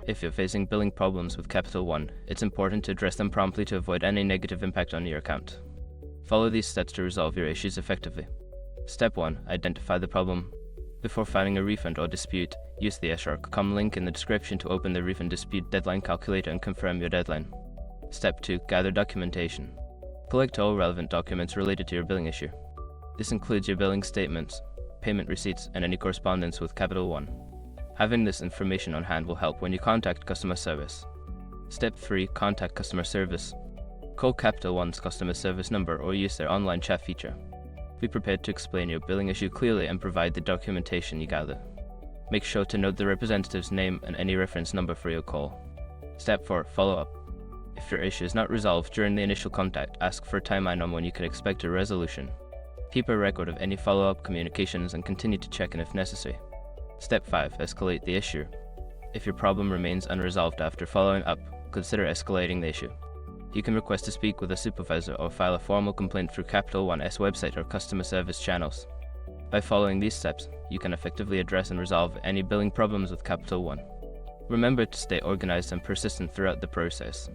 If you're facing billing problems with Capital One, it's important to address them promptly to avoid any negative impact on your account. Follow these steps to resolve your issues effectively. Step 1. Identify the problem. Before filing a refund or dispute, use the shr.com link in the description to open the refund dispute deadline calculator and confirm your deadline. Step 2. Gather documentation. Collect all relevant documents related to your billing issue. This includes your billing statements, payment receipts, and any correspondence with Capital One. Having this information on hand will help when you contact customer service. Step 3. Contact customer service. Call Capital One's customer service number or use their online chat feature. Be prepared to explain your billing issue clearly and provide the documentation you gather. Make sure to note the representative's name and any reference number for your call. Step 4. Follow up. If your issue is not resolved during the initial contact, ask for a timeline on when you can expect a resolution. Keep a record of any follow-up communications and continue to check in if necessary. Step 5. Escalate the issue. If your problem remains unresolved after following up, consider escalating the issue. You can request to speak with a supervisor or file a formal complaint through Capital One's website or customer service channels. By following these steps, you can effectively address and resolve any billing problems with Capital One. Remember to stay organized and persistent throughout the process.